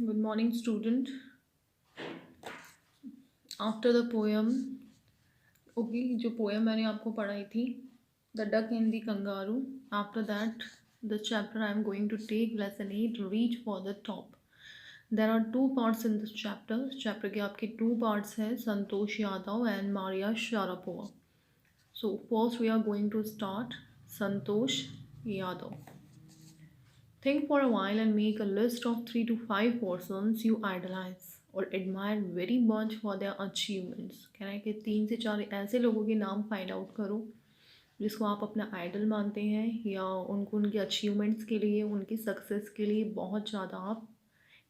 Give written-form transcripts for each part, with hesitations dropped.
Good morning, student. After the poem, okay, जो poem मैंने आपको पढ़ाई थी, The Duck and the Kangaroo. After that, the chapter I am going to take, lesson 8, Reach for the Top. There are two parts in this chapter. Chapter के आपके two parts हैं, Santosh Yadav and Maria Sharapova. So first we are going to start Santosh Yadav. Think for a while and make a list of 3 to 5 persons you idolize or admire very much for their achievements. कहना है कि 3 से 4 ऐसे लोगों के नाम find out करो जिसको आप अपना आइडल मानते हैं या उनको उनके अचीवमेंट्स के लिए उनकी सक्सेस के लिए बहुत ज़्यादा आप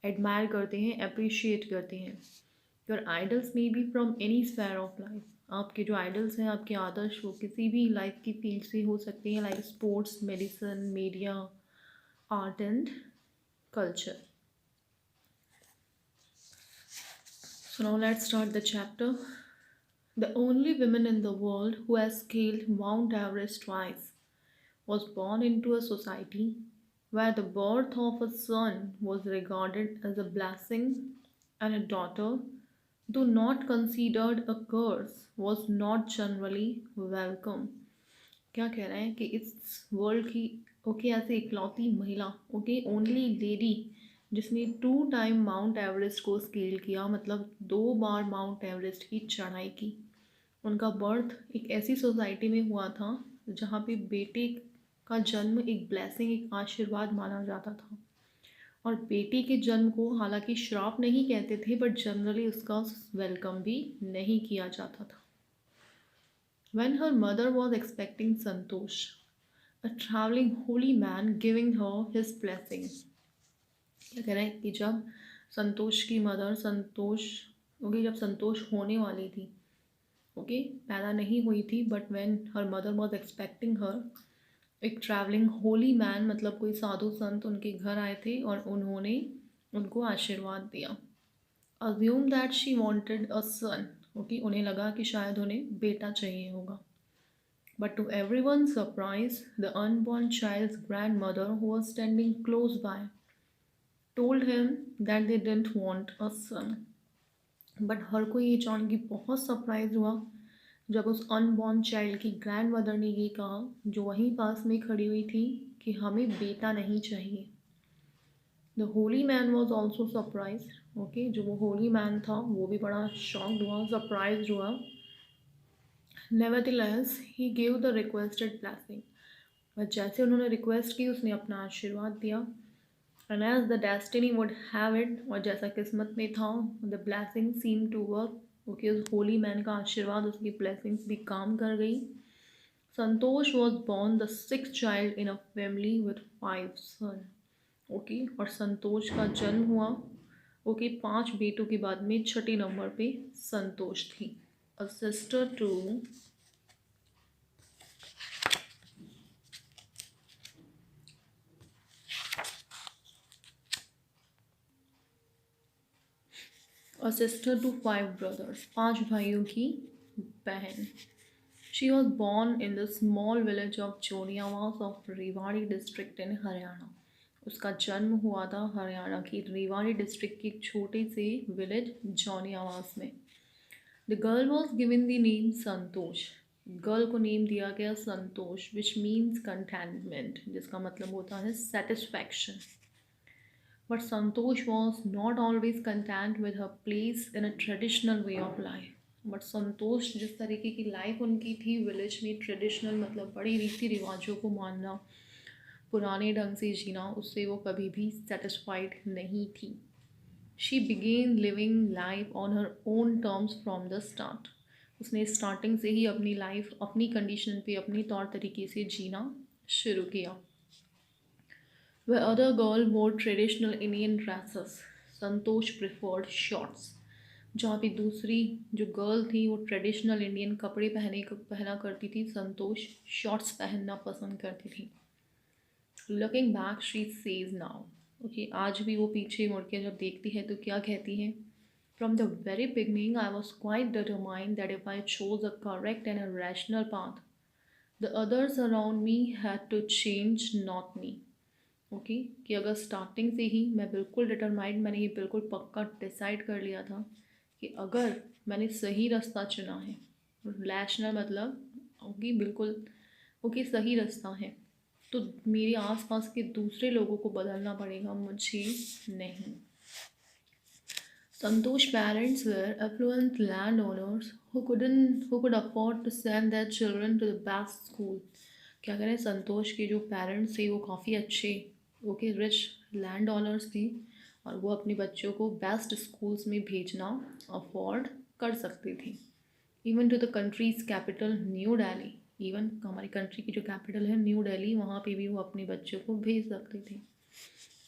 एडमायर करते हैं, अप्रिशिएट करते हैं. Your idols may be from any sphere of life. आपके जो आइडल्स हैं, आपके आदर्श, वो किसी भी लाइफ की फील्ड से हो सकते हैं, like sports, medicine, media, art and culture. So now let's start the chapter. The only woman in the world who has scaled Mount Everest twice was born into a society where the birth of a son was regarded as a blessing and a daughter, though not considered a curse, was not generally welcome. क्या कह रहे हैं कि इस world की okay ऐसे इकलौती महिला, ओके ओनली लेडी जिसने 2 टाइम माउंट एवरेस्ट को स्केल किया, मतलब 2 बार माउंट एवरेस्ट की चढ़ाई की. उनका बर्थ एक ऐसी सोसाइटी में हुआ था जहाँ पे बेटे का जन्म एक ब्लेसिंग, एक आशीर्वाद माना जाता था. और बेटी के जन्म को हालांकि श्राप नहीं कहते थे, बट जनरली उसका वेलकम भी नहीं किया जाता था. When her mother was expecting Santosh, a traveling holy man giving her his blessing. क्या कह रहे हैं कि जब संतोष की मदर, संतोष ओके, जब संतोष होने वाली थी, ओके पैदा नहीं हुई थी, but when her mother was expecting her, एक ट्रैवलिंग होली मैन मतलब कोई साधु संत उनके घर आए थे और उन्होंने उनको आशीर्वाद दिया. Assume that she wanted a son. Okay, उन्हें लगा कि शायद उन्हें बेटा चाहिए होगा. But to everyone's surprise, the unborn child's grandmother, who was standing close by, told him that they didn't want a son. But हर कोई ये जान के बहुत सरप्राइज हुआ जब उस अनबॉर्न चाइल्ड की ग्रैंड मदर ने ये कहा, जो वहीं पास में खड़ी हुई थी, कि हमें बेटा नहीं चाहिए. The Holi man was also surprise. Okay, जो वो होली मैन था वो भी बड़ा शॉक्ड हुआ, सरप्राइज हुआ. Nevertheless, he gave the requested blessing. But जैसे उन्होंने रिक्वेस्ट की, उसने अपना आशीर्वाद दिया. And as the destiny would have it, और जैसा किस्मत में था, the blessing seemed to work. Okay, उस होली मैन का आशीर्वाद, उसकी ब्लेसिंग्स भी काम कर गई. संतोष was born the 6th child in a family with 5 sons. Okay, और संतोष का जन्म हुआ, ओके 5 बेटों के बाद में छठे नंबर पे संतोष थी. A sister to a sister to 5 brothers. 5 भाइयों की बहन. She was born in the small village of Choniawas of Rewari district in Haryana. उसका जन्म हुआ था हरियाणा की रेवाड़ी डिस्ट्रिक्ट के एक छोटे से विलेज जोनियावास में. The girl was given the name Santosh. Girl को नेम दिया गया संतोष, विच मीन्स कंटेंटमेंट, जिसका मतलब होता है satisfaction. But Santosh was not always content with her place in a traditional way of life. But Santosh जिस तरीके की लाइफ उनकी थी विलेज में, ट्रेडिशनल मतलब बड़ी रीति रिवाजों को मानना, पुराने ढंग से जीना, उससे वो कभी भी सेटिस्फाइड नहीं थी. She began living life on her own terms from the start. उसने स्टार्टिंग से ही अपनी लाइफ अपनी कंडीशन पे, अपनी तौर तरीके से जीना शुरू किया. व अदर गर्ल वोर ट्रेडिशनल इंडियन ड्रेसेस, संतोष प्रिफर्ड शॉर्ट्स. जहाँ पे दूसरी जो गर्ल थी वो ट्रेडिशनल इंडियन कपड़े पहना करती थी, संतोष शॉर्ट्स पहनना पसंद करती थी. Looking back she says now. Okay, आज भी वो पीछे मुड़ के जब देखती है तो क्या कहती है? From the very beginning, I was quite determined that if I chose a correct and a rational path, the others around me had to change, not me. Okay, कि अगर स्टार्टिंग से ही मैं बिल्कुल डिटरमाइंड, मैंने ये बिल्कुल पक्का डिसाइड कर लिया था कि अगर मैंने सही रास्ता चुना है, रैशनल मतलब ओके बिल्कुल ओके सही रास्ता है, तो मेरे आसपास के दूसरे लोगों को बदलना पड़ेगा, मुझे नहीं। Santosh's parents were affluent landowners who could afford to send their children to the best school. क्या करें, संतोष के जो पेरेंट्स थे वो काफ़ी अच्छे ओके रिच लैंड ओनर्स थे, और वो अपने बच्चों को बेस्ट स्कूल्स में भेजना अफोर्ड कर सकते थे। Even to the country's capital New Delhi, even हमारी कंट्री की जो कैपिटल है न्यू दिल्ली, वहाँ पे भी वो अपने बच्चों को भेज सकते थे,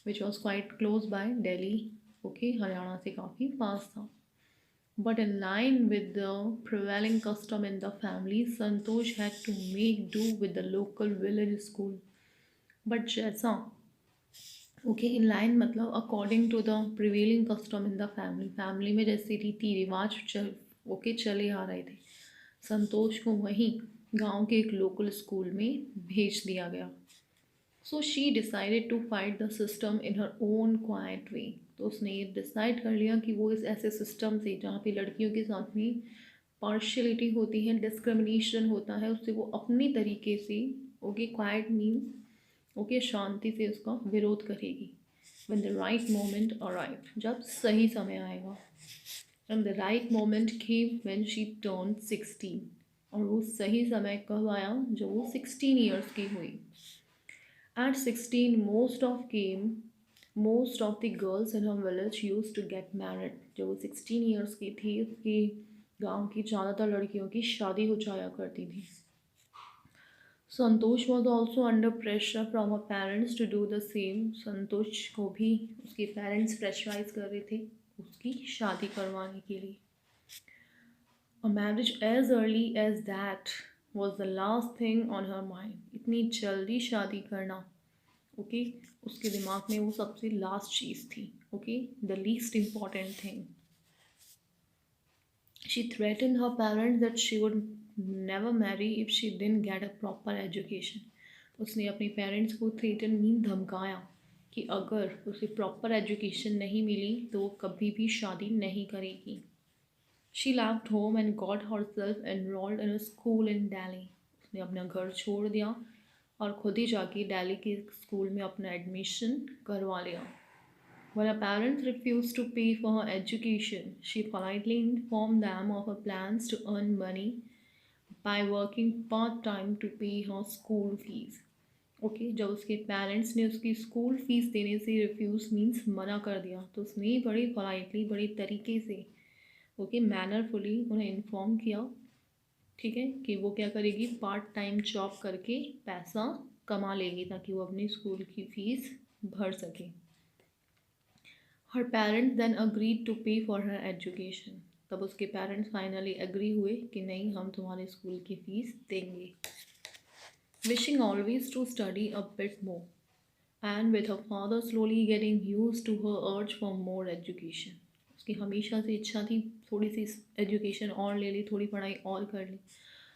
which was quite close by Delhi. Okay, Haryana से काफ़ी पास था। But in line with the prevailing custom in the family, Santosh had to make do with the local village school. But जैसा ओके इन लाइन मतलब according to the prevailing custom in the family, family में जैसे रीति रिवाज चले आ रहे थे, संतोष को वहीं गांव के एक लोकल स्कूल में भेज दिया गया। So she decided to fight the system in her own quiet way. तो उसने ये डिसाइड कर लिया कि वो इस ऐसे सिस्टम से जहाँ पे लड़कियों के साथ में पार्शियलिटी होती है, डिस्क्रिमिनेशन होता है, उससे वो अपनी तरीके से ओके क्वाइट मीन्स ओके शांति से उसका विरोध करेगी। when the right moment arrived, जब सही समय आएगा। and the right moment came when she turned 16, और वो सही समय कब आया, जब वो 16 years की हुई। at 16 most of the girls in her village used to get married। जब वो 16 years की थी, उसकी गांव की ज़्यादातर लड़कियों की शादी हो जाया करती थी। Santosh was also under pressure from her parents to do the same. Santosh को भी उसके पेरेंट्स प्रेशराइज कर रहे थे उसकी शादी करवाने के लिए। A marriage as early as that was the last thing on her mind। इतनी जल्दी शादी करना ओके उसके दिमाग में वो सबसे लास्ट चीज़ थी, okay the least important thing. She threatened her parents that she would never marry if she didn't get a proper education। उसने अपने पेरेंट्स को थ्रेटन मीन धमकाया कि अगर उसे प्रॉपर एजुकेशन नहीं मिली तो वो कभी भी शादी नहीं करेगी। She left home and got herself enrolled in a school in Delhi। उसने अपना घर छोड़ दिया और खुद ही जाके दिल्ली के स्कूल में अपना एडमिशन करवा लिया। When her parents refused to pay for her education, she politely informed them of her plans to earn money by working part-time to pay her school fees। Okay जब उसके पेरेंट्स ने उसकी school fees देने से refuse means मना कर दिया, तो उसने बड़ी पोलाइटली बड़ी तरीके से ओके मैनरफुली उन्हें इन्फॉर्म किया, ठीक है, कि वो क्या करेगी, पार्ट टाइम जॉब करके पैसा कमा लेगी ताकि वो अपनी स्कूल की फ़ीस भर सके। हर पेरेंट्स देन अग्रीड टू पे फॉर हर एजुकेशन। तब उसके पेरेंट्स फाइनली एग्री हुए कि नहीं हम तुम्हारे स्कूल की फ़ीस देंगे। Wishing always to study a bit more and with her father slowly getting used to her urge for more education. उसकी हमेशा से इच्छा थी थोड़ी सी एजुकेशन और ले ली, थोड़ी पढ़ाई और कर ली,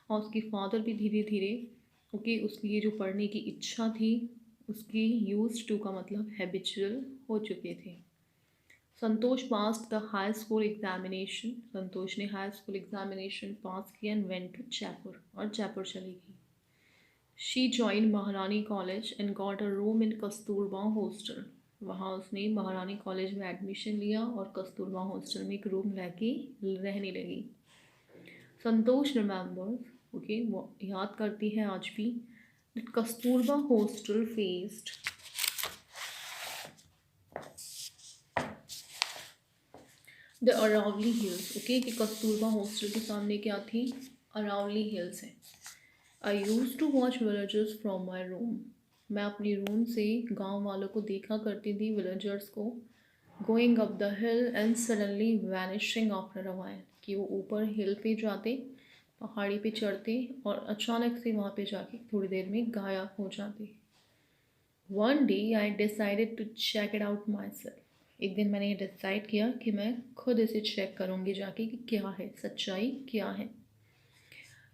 और उसके फादर भी धीरे धीरे ओके उसकी ये जो पढ़ने की इच्छा थी उसकी यूज टू का मतलब हैबिचुअल हो चुके थे। संतोष पास द हाई स्कूल एग्जामिनेशन। संतोष ने हाई स्कूल एग्जामिनेशन पास किया एंड वेंट टू जयपुर, और जयपुर चली गई। शी जॉइन महारानी college and got a room in Kasturba hostel. वहाँ उसने महारानी कॉलेज में एडमिशन लिया और कस्तूरबा हॉस्टल में एक रूम रह के रहने लगी। संतोष रिमेंबर्स ओके वो याद करती है आज भी, Kasturba hostel faced the Aravalli hills. Okay कि कस्तूरबा हॉस्टल के सामने क्या थी, अरावली हिल्स है। I use to watch villagers from my room. मैं अपनी रूम से गांव वालों को देखा करती थी, विलेजर्स को, going up the hill and suddenly vanishing after a while, कि वो ऊपर हिल पे जाते, पहाड़ी पे चढ़ते और अचानक से वहाँ पे जाके थोड़ी देर में गायब हो जाते। One day I decided to check it out myself. एक दिन मैंने ये डिसाइड किया कि मैं खुद इसे चेक करूँगी जाके कि क्या है, सच्चाई क्या है।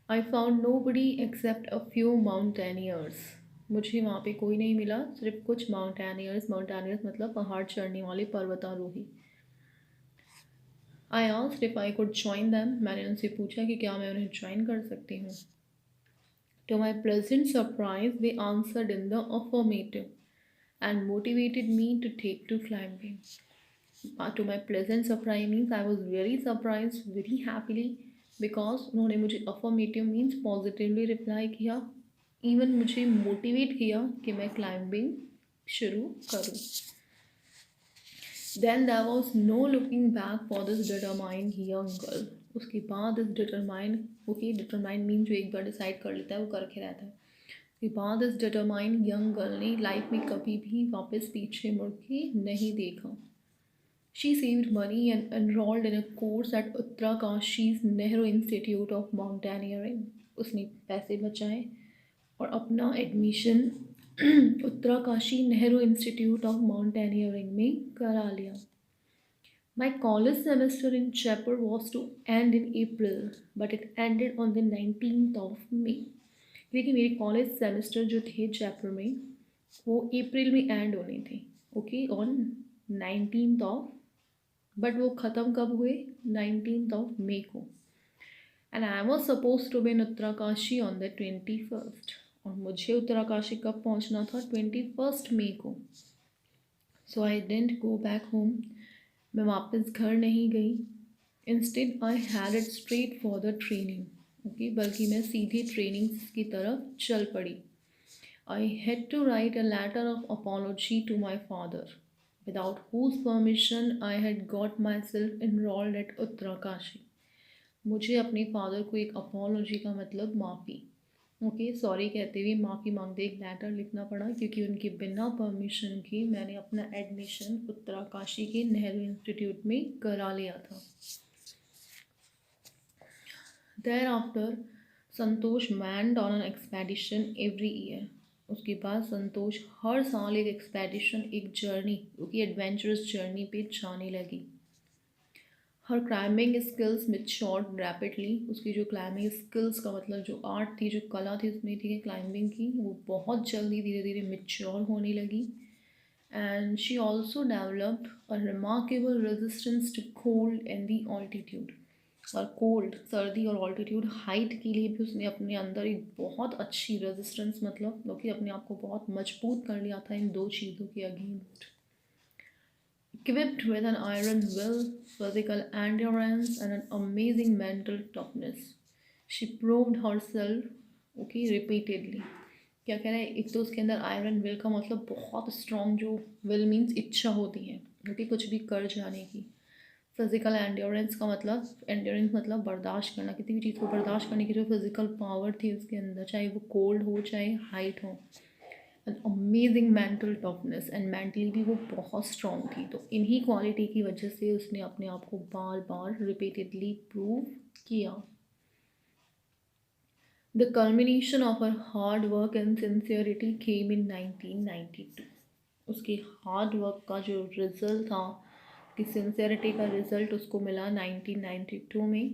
I found nobody except a few mountaineers। मुझे वहाँ पे कोई नहीं मिला, सिर्फ कुछ माउंटेनियर्स, माउंटेनियर्स मतलब पहाड़ चढ़ने वाले पर्वतारोही। I asked if I could join them, मैंने उनसे पूछा कि क्या मैं उन्हें ज्वाइन कर सकती हूँ। To my pleasant surprise they answered in the affirmative and motivated me to take to climbing. To my pleasant surprise means I was very surprised, very happily, because उन्होंने मुझे affirmative means positively reply किया, even मुझे motivate किया कि मैं climbing शुरू करूँ. Then there was no looking back for this determined young girl. उसके बाद इस determined, okay, determined means जो एक बार decide कर लेता है वो करके रहता है. उसके बाद इस determined young girl ने लाइफ में कभी भी वापस पीछे मुड़ के नहीं देखा. She saved money and enrolled in a course at Uttarkashi's Nehru Institute of Mountaineering. उसने पैसे बचाए और अपना admission Uttarkashi Nehru Institute of mountaineering में करा लिया. My college semester in Jaipur was to end in April, but it ended on the 19th of May. देखिए मेरे कॉलेज सेमेस्टर जो थे जयपुर में वो अप्रैल में एंड होने थे, okay, on 19th of, but वो ख़त्म कब हुए, 19th ऑफ मे को. And I was suppose to be in Uttarkashi on the 21st, और मुझे उत्तराकाशी कब पहुंचना था, 21st मे को. So I didn't go back home, मैं वापस घर नहीं गई. Instead I headed straight for the training, okay, बल्कि मैं सीधी ट्रेनिंग की तरफ चल पड़ी. I had to write a letter of apology to my father, without whose permission I had got myself enrolled at Uttarkashi. मुझे अपने फादर को एक अपॉलॉजी का मतलब माफ़ी, ओके, सॉरी कहते हुए माफ़ी मांगते एक लेटर लिखना पड़ा, क्योंकि उनके बिना परमिशन के मैंने अपना एडमिशन उत्तराकाशी के नेहरू इंस्टीट्यूट में करा लिया था. Thereafter, Santosh went on an expedition every year. उसके बाद संतोष हर साल एक एक्सपेडिशन, एक जर्नी, क्योंकि एडवेंचरस जर्नी पे जाने लगी. हर क्लाइंबिंग स्किल्स मैच्योर्ड रैपिडली. उसकी जो क्लाइंबिंग स्किल्स का मतलब जो आर्ट थी, जो कला थी उसमें, ठीक है, क्लाइंबिंग की, वो बहुत जल्दी धीरे धीरे मैच्योर होने लगी. And she also developed a remarkable resistance to cold and the altitude. और कोल्ड, सर्दी, और ऑल्टीट्यूड, हाइट के लिए भी उसने अपने अंदर एक बहुत अच्छी रेजिस्टेंस, मतलब क्योंकि अपने आप को बहुत मजबूत कर लिया था इन दो चीज़ों के against. Equipped with an iron will, physical endurance, and an amazing mental toughness, she proved herself, okay, repeatedly. क्या कह रहा है, एक तो उसके अंदर आयरन विल का मतलब बहुत स्ट्रॉन्ग, जो विल मीन्स इच्छा होती है, क्योंकि कुछ भी कर जाने की. फिजिकल एंड्योरेंस का मतलब, एंड्योरेंस मतलब बर्दाश्त करना, किसी भी चीज़ को बर्दाश्त करने की जो फिजिकल पावर थी उसके अंदर, चाहे वो कोल्ड हो चाहे हाइट हो. An amazing mental toughness, and mentally भी वो बहुत स्ट्रॉन्ग थी. तो इन्हीं क्वालिटी की वजह से उसने अपने आप को बार बार रिपीटेडली प्रूव किया. The culmination of her hard work and sincerity came in 1992. उसके हार्ड वर्क का जो रिजल्ट था, कि सिंसियरिटी का रिजल्ट उसको मिला 1992 में.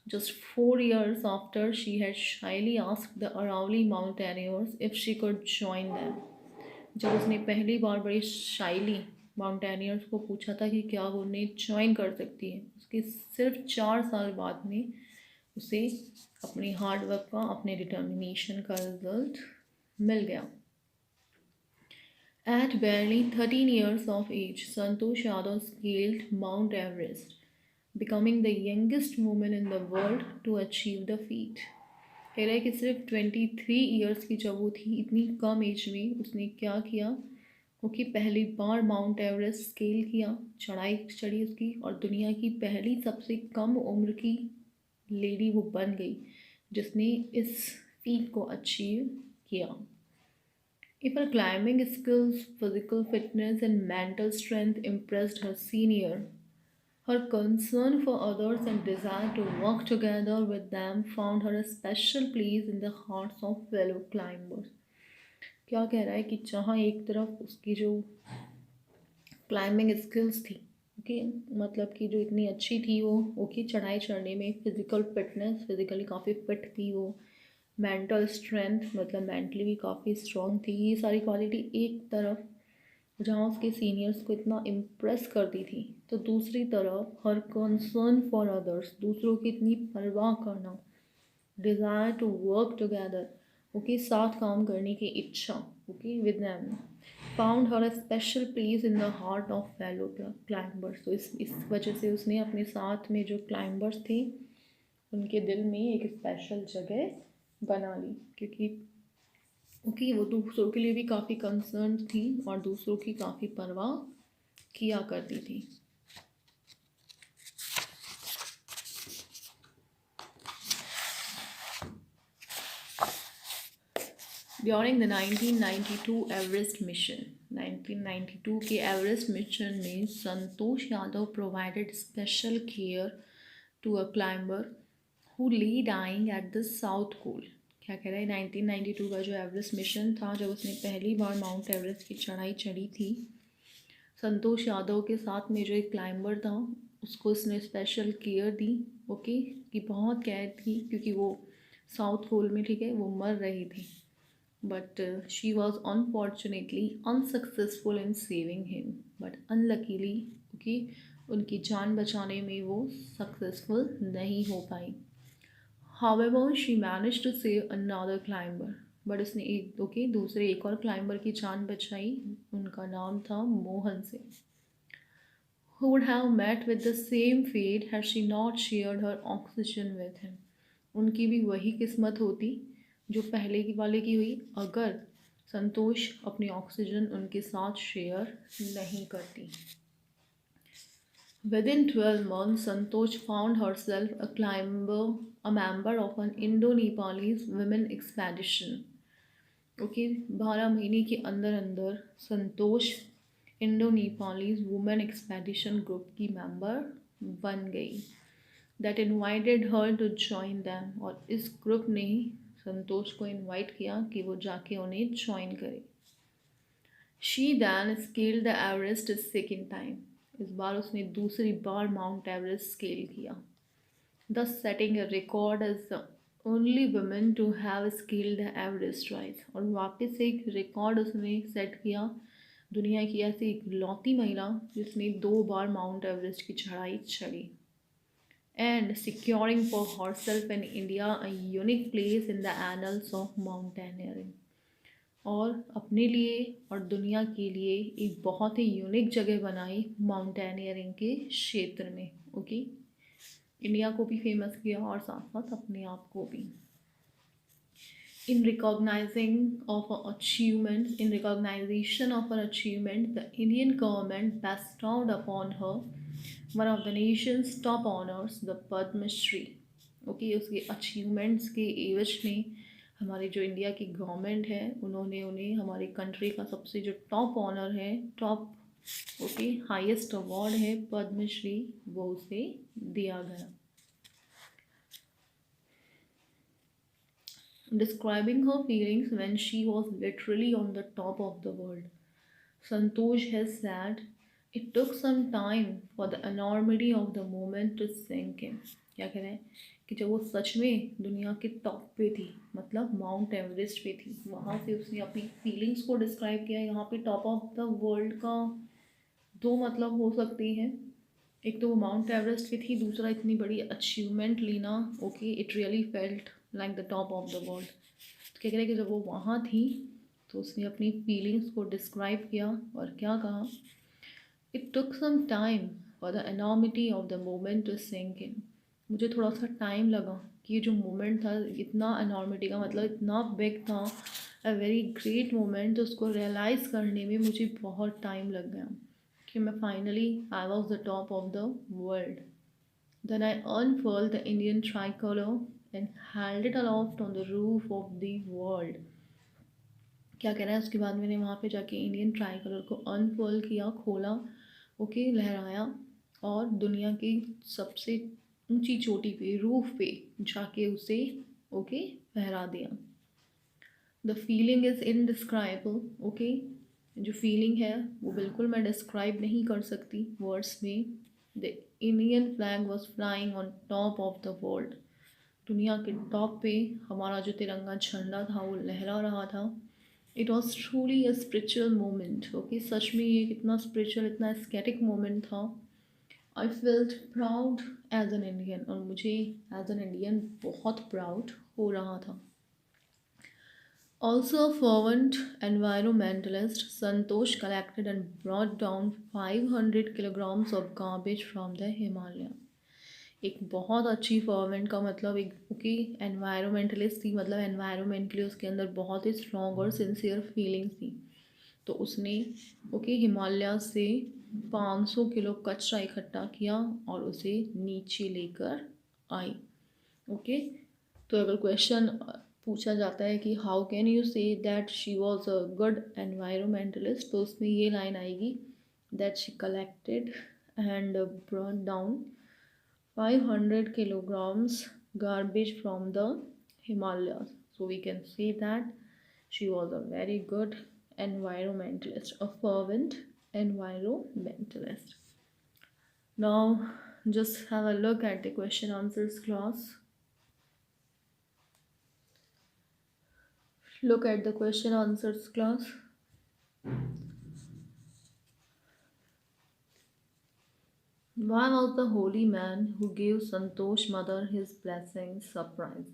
Just 4 years after, she had shyly asked the Aravalli mountaineers if she could join them. जब उसने पहली बार बड़ी शाइली माउंटेनियर्स को पूछा था कि क्या वो उन्हें ज्वाइन कर सकती है, उसके सिर्फ 4 साल बाद में उसे अपने हार्ड वर्क का, अपने डिटर्मिनेशन का रिजल्ट मिल गया. At barely 13 years of age, Santosh Yadav scaled Mount Everest, becoming the youngest woman in the world to achieve the feat. कह रहा है कि सिर्फ 23 ईयर्स की जब वो थी, इतनी कम एज में उसने क्या किया, क्योंकि पहली बार माउंट एवरेस्ट स्केल किया, चढ़ाई चढ़ी उसकी, और दुनिया की पहली सबसे कम उम्र की लेडी वो बन गई जिसने इस फीट को अचीव किया. If her climbing skills, physical fitness, and mental strength impressed her senior, her concern for others and desire to work together with them found her a special place in the hearts of fellow climbers. क्या कह रहा है कि जहाँ एक तरफ उसकी जो क्लाइंबिंग स्किल्स थी, ओके, मतलब कि जो इतनी अच्छी थी वो, ओके, चढ़ाई चढ़ने में, फिजिकल फिटनेस, फिजिकली काफ़ी फिट थी वो, मेंटल स्ट्रेंथ, मतलब मेंटली भी काफ़ी स्ट्रांग थी। ये सारी क्वालिटी एक तरफ जहाँ उसके सीनियर्स को इतना इम्प्रेस करती थी, तो दूसरी तरफ हर कंसर्न फॉर अदर्स, दूसरों की इतनी परवाह करना, desire to work together, okay, साथ काम करने की इच्छा, okay, with them, found her a special place in the heart of fellow climbers. तो इस वजह से उसने अपने साथ में जो क्लाइंबर्स थे उनके दिल में एक स्पेशल जगह बना ली, क्योंकि ओके वो दूसरों के लिए भी काफ़ी कंसर्न थी और दूसरों की काफ़ी परवाह किया करती थी। ड्यूरिंग द 1992 एवरेस्ट मिशन, 1992 के एवरेस्ट मिशन में Santosh Yadav provided special care to a climber who lay dying at the south pole. क्या कह रहा है, 1992 का जो एवरेस्ट मिशन था, जब उसने पहली बार माउंट एवरेस्ट की चढ़ाई चढ़ी थी, संतोष यादव के साथ में जो एक क्लाइंबर था उसको उसने स्पेशल केयर दी, ओके, कि बहुत केयर थी, क्योंकि वो साउथ पोल में, ठीक है, वो मर रही थी, but she was unfortunately unsuccessful in saving him, but unluckily, okay, उनकी जान बचाने में वो सक्सेसफुल नहीं हो पाई। However, she managed to save another climber. But उसने एक ओके दूसरे एक और क्लाइंबर की जान बचाई, उनका नाम था Mohan Singh, who would have met with the same fate had she not shared her oxygen with him. उनकी भी वही किस्मत होती जो पहले की वाले की हुई, अगर संतोष अपनी ऑक्सीजन उनके साथ शेयर नहीं करती। Within 12 months, Santosh found herself a member of an Indo-Nepalese women expedition. Okay, 12 महीने के अंदर अंदर Santosh Indo Nepalese women expedition group की मेंबर बन गई। That invited her to join them, और इस ग्रुप ने संतोष को इनवाइट किया कि वो जाके उन्हें ज्वाइन करे। She then scaled the Everest second time, इस बार उसने दूसरी बार माउंट एवरेस्ट स्केल किया, thus setting a record as the only woman to have scaled the Everest twice। और वापस से एक रिकॉर्ड उसने सेट किया, दुनिया की ऐसी इकलौती महिला जिसने 2 बार माउंट एवरेस्ट की चढ़ाई चढ़ी। And securing for herself in India a unique place in the annuls of mountaineering, और अपने लिए और दुनिया के लिए एक बहुत ही यूनिक जगह बनाई माउंटेनियरिंग के क्षेत्र में, ओके, इंडिया को भी फेमस किया और साथ साथ अपने आप को भी। In recognition of her achievement, the Indian government bestowed upon her one of the nation's top honors, the Padma Shri। Okay, उसके अचीवमेंट्स के एवज में हमारी जो इंडिया की गवर्नमेंट है, उन्होंने उन्हें हमारी कंट्री का सबसे जो टॉप ऑनर है, टॉप ओके हाईएस्ट अवार्ड है पद्मश्री, वो उसे दिया गया। Describing her feelings when she was literally on the top of the world, Santosh has said, "It took some time for the enormity of the moment to sink in." क्या कह रहे हैं कि जब वो सच में दुनिया के टॉप पे थी, मतलब माउंट एवरेस्ट पे थी, वहाँ से उसने अपनी फीलिंग्स को डिस्क्राइब किया। यहाँ पे टॉप ऑफ द वर्ल्ड का दो मतलब हो सकते हैं, एक तो वो माउंट एवरेस्ट पे थी, दूसरा इतनी बड़ी अचीवमेंट लेना, okay, it really felt like the top of the world. तो क्या कह रहे हैं कि जब वो वहाँ थी तो उसने अपनी फीलिंग्स को डिस्क्राइब किया और क्या कहा, it took some time for the enormity of the moment to sink in. मुझे थोड़ा सा टाइम लगा कि ये जो मोमेंट था, इतना एनॉर्मिटी का मतलब इतना बिग था, अ वेरी ग्रेट मोमेंट, उसको रियलाइज़ करने में मुझे बहुत टाइम लग गया कि मैं finally I was the top of the world. Then I unfurled the Indian tricolour and held it aloft on the roof of the world. क्या कह रहा है, उसके बाद मैंने वहाँ पे जाके इंडियन ट्राई कलर को अनफर्ल किया, खोला, ओके, लहराया, और दुनिया की सबसे ऊंची चोटी पे, रूफ पे जाके उसे ओके फहरा दिया। द फीलिंग इज़ इनडिस्क्राइबल, ओके, जो फीलिंग है वो बिल्कुल मैं डिस्क्राइब नहीं कर सकती वर्ड्स में। The Indian flag was flying on top of the world, दुनिया के टॉप पे हमारा जो तिरंगा झंडा था वो लहरा रहा था। It was truly a spiritual moment. Okay, सच में ये कितना स्पिरिचुअल, इतना एस्थेटिक मोमेंट था। I felt proud as an Indian, और मुझे एज एन इंडियन बहुत प्राउड हो रहा था। Also a fervent environmentalist, Santosh collected and brought down 500 kilograms of garbage from the Himalaya. एक बहुत अच्छी फर्वेंट का मतलब एक ओके एनवायरमेंटलिस्ट थी, मतलब एनवायरमेंट के लिए उसके अंदर बहुत ही स्ट्रॉन्ग और सिंसियर फीलिंग्स थी। तो उसने ओके हिमालय से 500 किलो कचरा इकट्ठा किया और उसे नीचे लेकर आई। ओके, तो अगर क्वेश्चन पूछा जाता है कि how can you say that she was a good environmentalist, तो उसमें ये लाइन आएगी that she collected and brought down 500 kilograms garbage from the Himalayas. So we can say that she was a very good environmentalist, a fervent environmentalist. Now, just have a look at the question answers class. Look at the question answers class. Why was the holy man who gave Santosh mother his blessings surprised?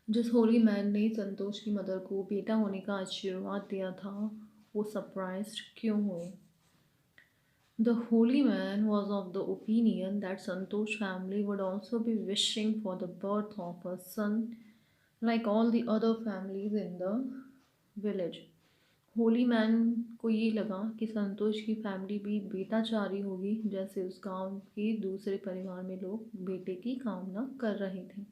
जिस Holi man ने संतोष की mother को बेटा होने का आशीर्वाद दिया था, वो सरप्राइज्ड क्यों हुए? The holy man was of the opinion that Santosh family would also be wishing for the birth of a son like all the other families in the village. Holi man को ये लगा कि संतोष की फैमिली भी बेटा चाह रही होगी, जैसे उस गांव के दूसरे परिवार में लोग बेटे की कामना कर रहे थे।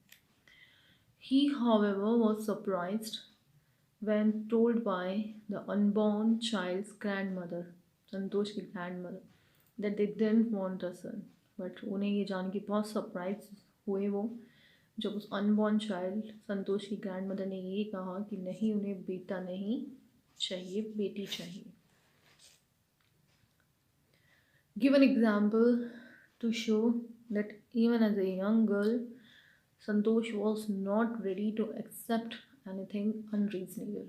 He, however, was surprised when told by the unborn child's grandmother, संतोष की grandmother, that they didn't want a son. But उन्हें ये जान के बहुत सरप्राइज हुए वो, जब उस अनबॉर्न चाइल्ड संतोष की ग्रैंडमदर ने ये कहा कि नहीं, उन्हें बेटा नहीं चाहिए, बेटी चाहिए। Give an example to show that even as a young girl, Santosh was not ready to accept anything unreasonable.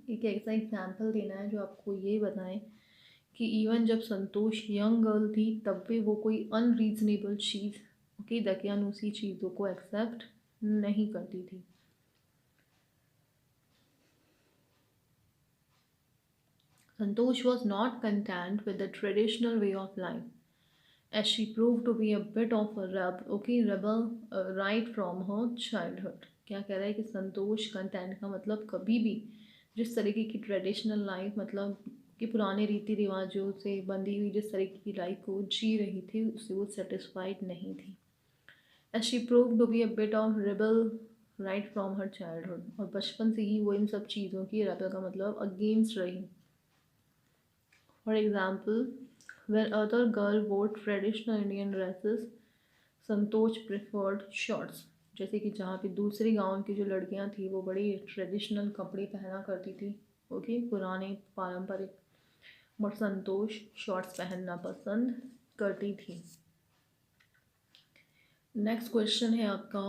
एक ऐसा एग्जाम्पल देना है जो आपको ये बताएं कि इवन जब संतोष यंग गर्ल थी तब भी वो कोई अनरीजनेबल चीज़, ओके, दकियानूसी चीज़ों को एक्सेप्ट नहीं करती थी। Santosh was not content with the traditional way of life, as she proved to be a bit of a rebel right from her childhood. क्या कह रहा है कि संतोष कंटेंट का मतलब कभी भी जिस तरीके की ट्रेडिशनल लाइफ, मतलब कि पुराने रीति रिवाजों से बंधी हुई जिस तरीके की लाइफ को जी रही थी, उससे वो सेटिस्फाइड नहीं थी। As she proved to be a bit of rebel right from her childhood, और बचपन से ही वो इन सब चीज़ों की, रेबल का मतलब अगेंस्ट रही। For example, when other girl wore traditional Indian dresses, Santosh preferred shorts. जैसे कि जहाँ पे दूसरे गांव की जो लड़कियां थी वो बड़ी ट्रेडिशनल कपड़े पहना करती थी, ओके, पुराने पारंपरिक, बट संतोष शॉर्ट्स पहनना पसंद करती थी। नेक्स्ट क्वेश्चन है आपका,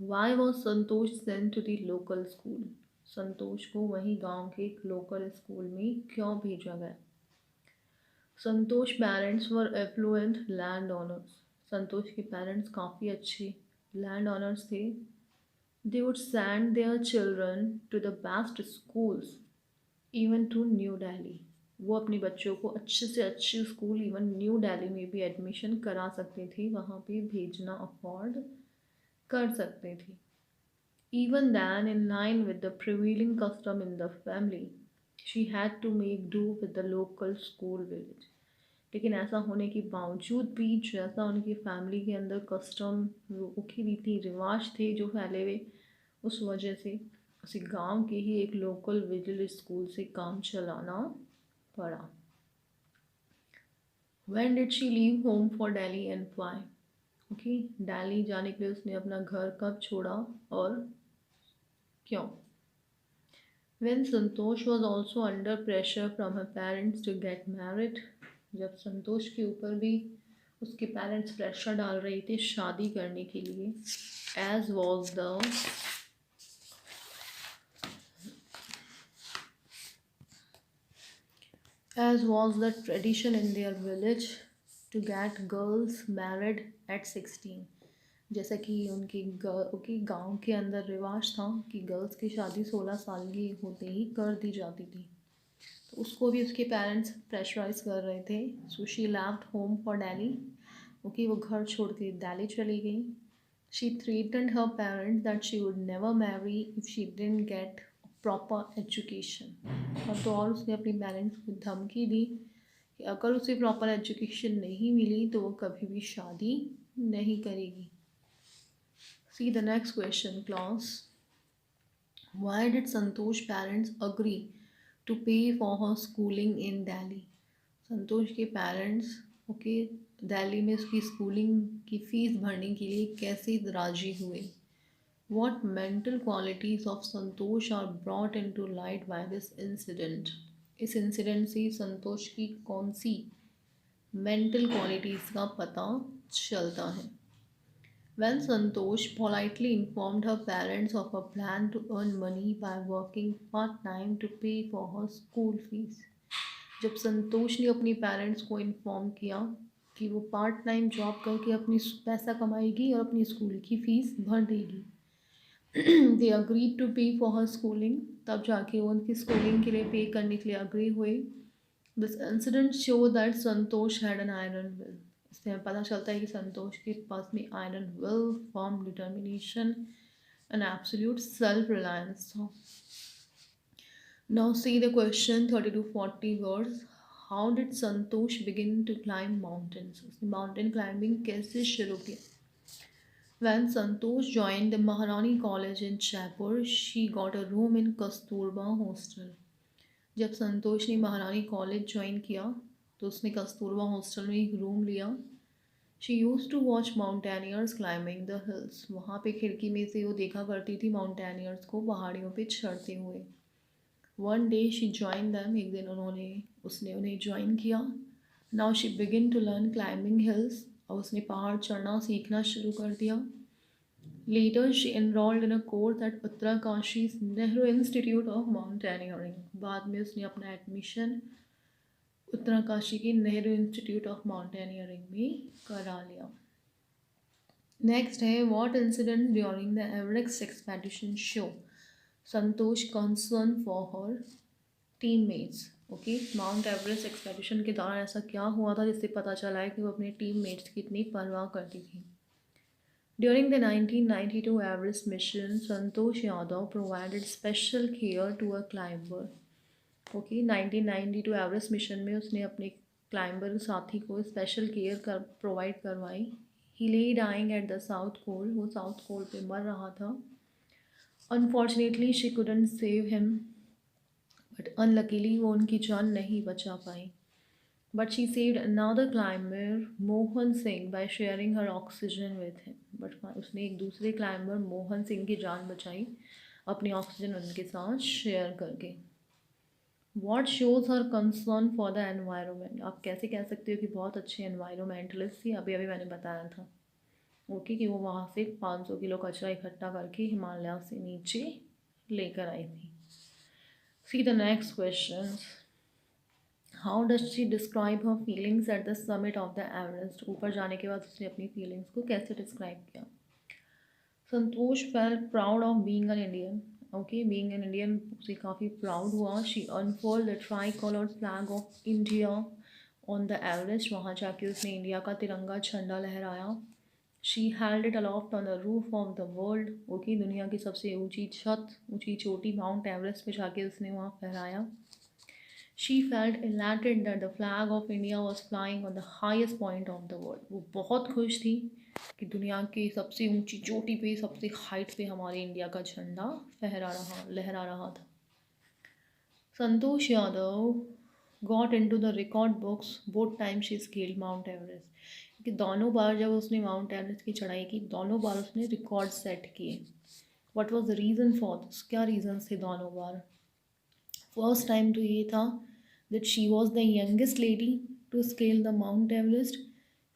why was Santosh sent to the local school? Santosh को वहीं गांव के एक लोकल स्कूल में क्यों भेजा गया? Santosh parents were affluent land owners. Santosh के पेरेंट्स काफ़ी अच्छे लैंड ओनर्स थे। They would send their children to the best schools even to New Delhi. वो अपने बच्चों को अच्छे से अच्छे स्कूल इवन न्यू दिल्ली में भी एडमिशन करा सकते थे, वहाँ पे भेजना अफोर्ड कर सकते थे। Even then, in line with the prevailing custom in the family, she had to make do with the local school village. लेकिन ऐसा होने के बावजूद भी जैसा उनकी फैमिली के अंदर कस्टम, की रीति रिवाज थे जो फैले हुए, उस वजह से उसी गांव के ही एक लोकल विलेज स्कूल से काम चलाना पड़ा। When did she leave home for Delhi and why? Okay, Delhi जाने के लिए उसने अपना घर कब छोड़ा और क्यों? When Santosh was also under pressure from her parents to get married, जब संतोष के ऊपर भी उसके पेरेंट्स प्रेशर डाल रहे थे शादी करने के लिए, age was the as was the tradition in their village to get girls married at 16। जैसा कि उनके गांव के अंदर रिवाज था कि गर्ल्स की शादी 16 साल की होते ही कर दी जाती थी, तो उसको भी उसके पेरेंट्स प्रेशराइज कर रहे थे। So she left home for Delhi. Okay, वो घर छोड़ के दिल्ली चली गई। She threatened her parents that she would never marry if she didn't get proper education. और तो और उसने अपनी पेरेंट्स को धमकी दी कि अगर उसे प्रॉपर एजुकेशन नहीं मिली तो वो कभी भी शादी नहीं करेगी। See the next question class. Why did Santosh parents agree to pay for her schooling in Delhi? संतोष के पेरेंट्स ओके दिल्ली में उसकी स्कूलिंग की फ़ीस भरने के लिए कैसे राजी हुए? What mental qualities of Santosh are brought into light by this incident? इस इंसिडेंट से संतोष की कौन सी मेंटल क्वालिटीज़ का पता चलता है? When Santosh politely informed her parents of her plan to earn money by working part-time to pay for her school fees। जब संतोष ने अपनी पेरेंट्स को इन्फॉर्म किया कि वो पार्ट टाइम जॉब करके अपनी पैसा कमाएगी और अपनी स्कूल की फ़ीस भर देगी, दे अग्रीड टू पे फॉर हर स्कूलिंग, तब जाके वो उनकी स्कूलिंग के लिए पे करने के लिए अग्री हुए। This incident show that Santosh had an iron will. इससे हमें पता चलता है कि संतोष के पास में iron will, firm determination and absolute self reliance था। Now see the question 30 to 40 words. How did Santosh begin to climb mountains? उसने mountain climbing कैसे शुरू किया? When Santosh joined the Maharani College in Jaipur, she got a room in Kasturba hostel। जब संतोष ने महारानी college join किया तो उसने कस्तूरबा हॉस्टल में एक रूम लिया। She use to watch mountaineers climbing the hills. वहाँ पे खिड़की में से वो देखा करती थी माउंटेनियर्स को पहाड़ियों पे चढ़ते हुए। One day she join them. एक दिन उसने उन्हें ज्वाइन किया। Now she begin to learn climbing hills. और उसने पहाड़ चढ़ना सीखना शुरू कर दिया। Later she enrolled in a course at Uttarkashi Nehru Institute of Mountaineering. बाद में उसने अपना एडमिशन उत्तराकाशी के नेहरू इंस्टीट्यूट ऑफ माउंटेनियरिंग में करा लिया। नेक्स्ट है what incident during the Everest expedition show Santosh concern for her teammates. Okay, mount Everest expedition के दौरान ऐसा क्या हुआ था जिससे पता चला है कि वो अपने टीममेट्स की कितनी परवाह करती थी। During the 1992 Everest mission Santosh Yadav provided special care to a climber. Okay, 1992 Everest mission में उसने अपने क्लाइंबर साथी को स्पेशल केयर प्रोवाइड करवाई। He lay dying at the south pole. वो साउथ पोल पे मर रहा था। Unfortunately she couldn't save him, but unluckily वो उनकी जान नहीं बचा पाई। But she saved another climber Mohan Singh by sharing her oxygen with him. But उसने एक दूसरे क्लाइंबर मोहन सिंह की जान बचाई अपनी ऑक्सीजन उनके साथ शेयर करके। What shows her concern for the environment. आप कैसे कह सकते हो कि बहुत अच्छे एनवायरमेंटलिस्ट थी? अभी अभी मैंने बताया था ओके कि वो वहाँ से 500 किलो कचरा इकट्ठा करके हिमालय से नीचे लेकर आई थी। See the next question. How does she describe her feelings at the summit of the Everest. ऊपर जाने के बाद उसने अपनी फीलिंग्स को कैसे डिस्क्राइब किया? Santosh felt proud of being an Indian. Okay, being an Indian उसे काफ़ी प्राउड हुआ। She unfold the tricoloured flag of India on the Everest. वहाँ जाके उसने इंडिया का तिरंगा झंडा लहराया। She held it aloft on the roof of the world. Okay, दुनिया की सबसे ऊंची छत, ऊंची चोटी माउंट एवरेस्ट पे जाके उसने वहाँ फहराया। She felt elated that the flag of India was flying on the highest point of the world. वो बहुत खुश थी कि दुनिया की सबसे ऊंची चोटी पे, सबसे हाइट पे हमारे इंडिया का झंडा लहरा रहा था। Santosh Yadav got into the record books both time she scaled Mount Everest. कि दोनों बार जब उसने माउंट एवरेस्ट की चढ़ाई की, दोनों बार उसने रिकॉर्ड सेट किए। What was the reason for this? क्या रीजंस थे दोनों बार? फर्स्ट टाइम तो ये था that she was the youngest lady to scale the mount Everest.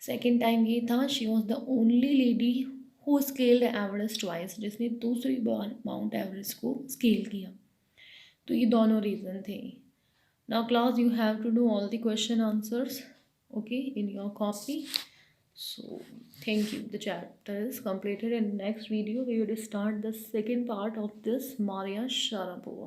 Second time ये था she was the only lady who scaled Everest twice, जिसने दूसरी बार माउंट एवरेस्ट को स्केल किया। तो ये दोनों रीज़न थे। Now class you have to do all the question answers okay in your copy. So thank you. The chapter is completed. In next video, we will start the second part of this Maria Sharapova.